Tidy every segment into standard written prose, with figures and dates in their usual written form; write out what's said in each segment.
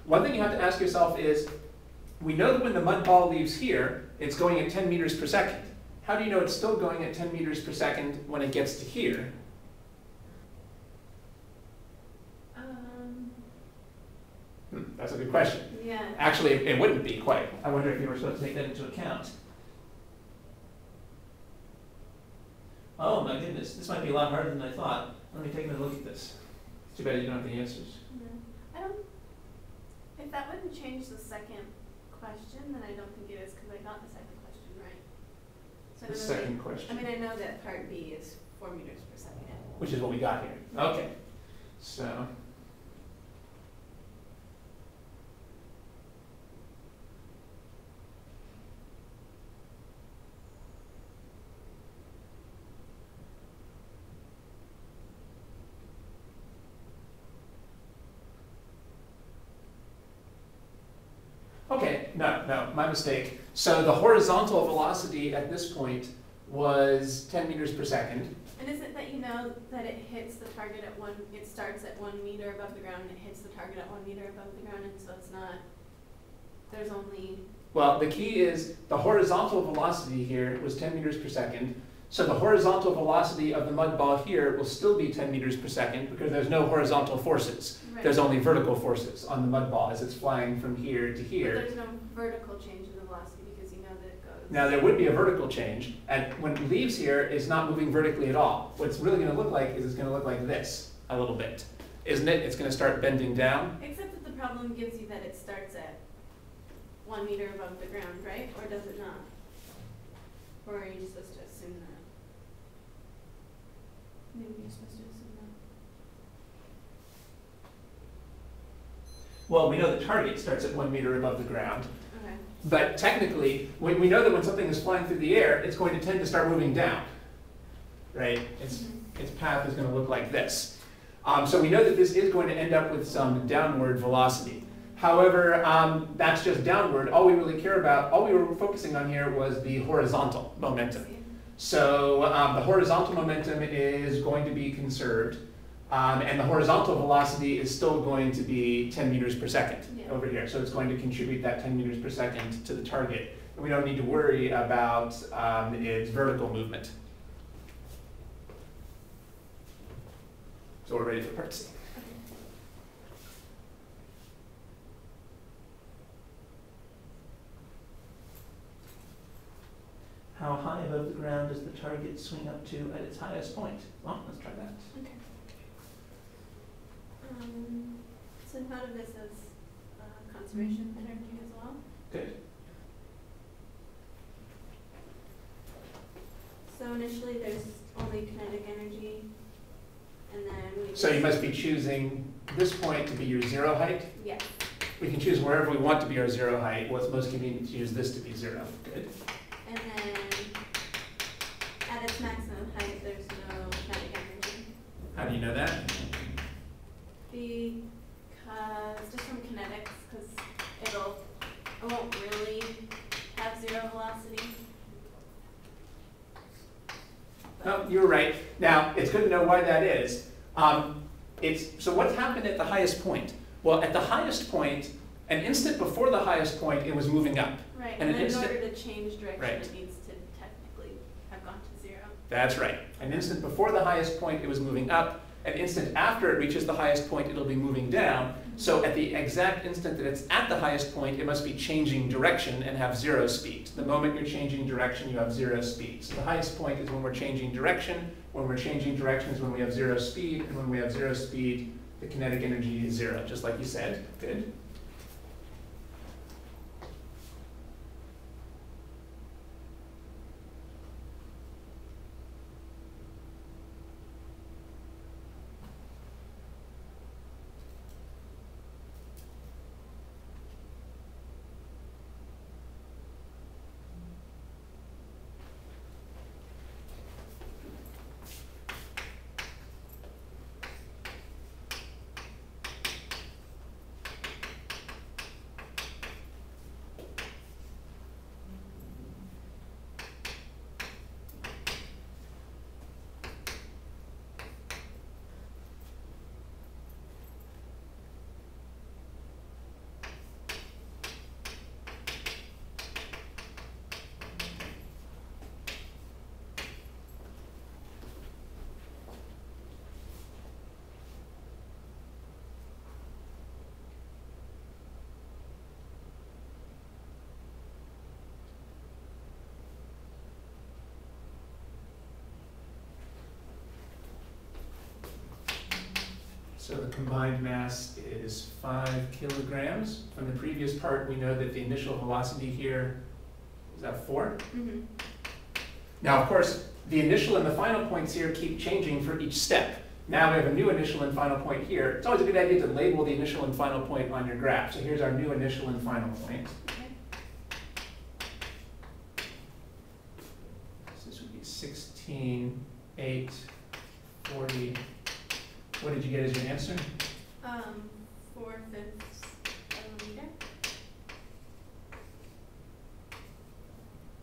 one thing you have to ask yourself is, we know that when the mud ball leaves here, it's going at 10 meters per second. How do you know it's still going at 10 meters per second when it gets to here? That's a good question. Yeah. Actually, it wouldn't be quite. I wonder if you were supposed to take that into account. Oh my goodness, this might be a lot harder than I thought. Let me take another look at this. It's too bad you don't have the answers. No. I don't, if that wouldn't change the second question, then I don't think it is, because I got the second question right. So The second question. I mean, I know that part B is 4 meters per second. Which is what we got here. Okay. So, okay, no, my mistake. So the horizontal velocity at this point was 10 meters per second. And is it that you know that it hits the target at it starts at 1 meter above the ground and it hits the target at 1 meter above the ground, and so it's not, there's only... Well, the key is the horizontal velocity here was 10 meters per second. So the horizontal velocity of the mud ball here will still be 10 meters per second because there's no horizontal forces. Right. There's only vertical forces on the mud ball as it's flying from here to here. But there's no vertical change in the velocity because you know that it goes... Now there would be a vertical change, and when it leaves here, it's not moving vertically at all. What it's really going to look like is it's going to look like this a little bit, isn't it? It's going to start bending down. Except that the problem gives you that it starts at 1 meter above the ground, right? Or does it not? Or are you supposed to assume that? Maybe you're supposed to assume that. Well, we know the target starts at 1 meter above the ground. Okay. But technically, we know that when something is flying through the air, it's going to tend to start moving down, right? Its path is going to look like this. So we know that this is going to end up with some downward velocity. However, that's just downward. All we really care about, all we were focusing on here was the horizontal momentum. So the horizontal momentum is going to be conserved. And the horizontal velocity is still going to be 10 meters per second over here. So it's going to contribute that 10 meters per second to the target. And we don't need to worry about its vertical movement. So we're ready for part C. How high above the ground does the target swing up to at its highest point? Well, let's try that. Okay. So thought of this as conservation energy as well. Good. So initially there's only kinetic energy, and then So you must be choosing this point to be your zero height. Yes. We can choose wherever we want to be our zero height. What's most convenient to use this to be zero. Good. And then at its maximum height there's no kinetic energy. How do you know that? Because just from kinetics, because it won't really have zero velocity. No, you're right. Now, it's good to know why that is. So what's happened at the highest point? Well, at the highest point, an instant before the highest point, it was moving up. Right, and in order to change direction, right. It needs to technically have gone to zero. That's right. An instant before the highest point, it was moving up. An instant after it reaches the highest point, it'll be moving down. So at the exact instant that it's at the highest point, it must be changing direction and have zero speed. The moment you're changing direction, you have zero speed. So the highest point is when we're changing direction. When we're changing direction is when we have zero speed. And when we have zero speed, the kinetic energy is zero, just like you said. Good. So the combined mass is 5 kilograms. From the previous part, we know that the initial velocity here is at 4. Mm-hmm. Now, of course, the initial and the final points here keep changing for each step. Now we have a new initial and final point here. It's always a good idea to label the initial and final point on your graph. So here's our new initial and final point. Okay. So this would be 16, 8, 40. What did you get as your answer? 4/5 of a meter.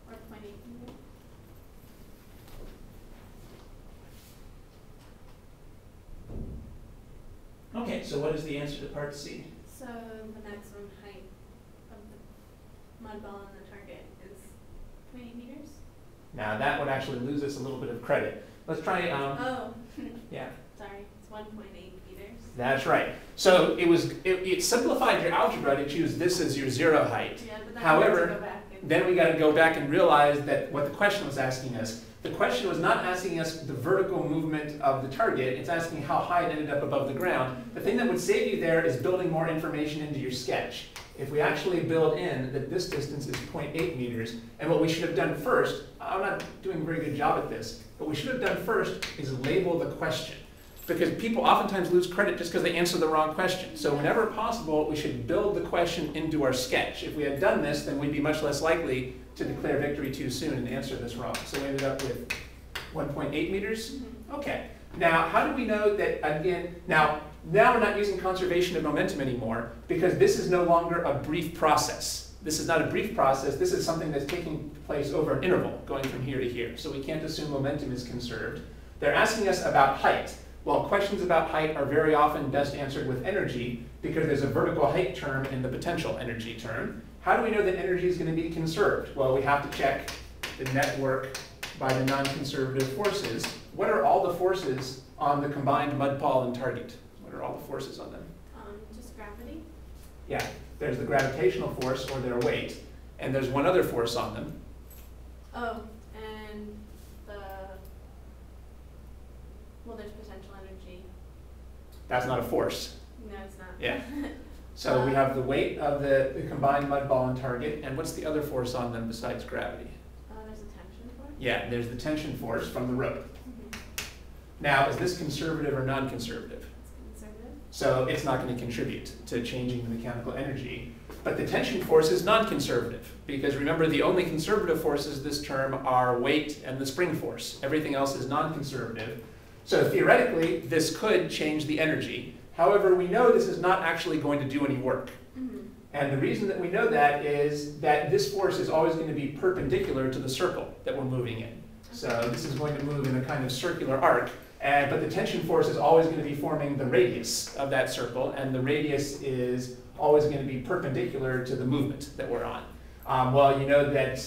Or 0.8 meter. Okay, so what is the answer to part C? So the maximum height of the mud ball on the target is 0.8 meters? Now that would actually lose us a little bit of credit. Let's try, Oh, yeah. sorry, it's 1.8 meters. That's right. So it simplified your algebra to choose this as your zero height. Yeah, but then However, we have to go back and Then we got to go back and realize that what the question was asking us. The question was not asking us the vertical movement of the target, it's asking how high it ended up above the ground. The thing that would save you there is building more information into your sketch. If we actually build in that this distance is 0.8 meters, and what we should have done first, I'm not doing a very good job at this, what we should have done first is label the question. Because people oftentimes lose credit just because they answer the wrong question. So whenever possible, we should build the question into our sketch. If we had done this, then we'd be much less likely to declare victory too soon and answer this wrong. So we ended up with 1.8 meters. Mm-hmm. Okay. Now, how do we know that, again, now we're not using conservation of momentum anymore because this is no longer a brief process. This is not a brief process. This is something that's taking place over an interval, going from here to here. So we can't assume momentum is conserved. They're asking us about height. Well, questions about height are very often best answered with energy because there's a vertical height term in the potential energy term. How do we know that energy is going to be conserved? Well, we have to check the net work by the non-conservative forces. What are all the forces on the combined mud ball and target? What are all the forces on them? Just gravity. Yeah, there's the gravitational force or their weight, and there's one other force on them. Oh, and well, there's potential energy. That's not a force. No, it's not. Yeah. So we have the weight of the combined mud ball and target, and what's the other force on them besides gravity? There's a tension force. Yeah, there's the tension force from the rope. Mm-hmm. Now, is this conservative or non-conservative? It's conservative. So it's not going to contribute to changing the mechanical energy. But the tension force is non-conservative, because remember the only conservative forces this term are weight and the spring force. Everything else is non-conservative. So theoretically, this could change the energy. However, we know this is not actually going to do any work. Mm-hmm. And the reason that we know that is that this force is always going to be perpendicular to the circle that we're moving in. So this is going to move in a kind of circular arc, but the tension force is always going to be forming the radius of that circle, and the radius is always going to be perpendicular to the movement that we're on. Well, you know that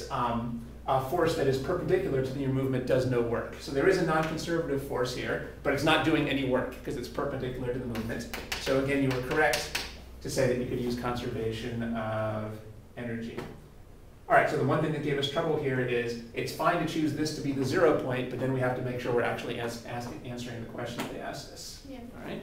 a force that is perpendicular to your movement does no work. So there is a non-conservative force here, but it's not doing any work because it's perpendicular to the movement. So again, you were correct to say that you could use conservation of energy. All right, so the one thing that gave us trouble here is it's fine to choose this to be the 0 point, but then we have to make sure we're actually answering the question they asked us. Yeah. All right.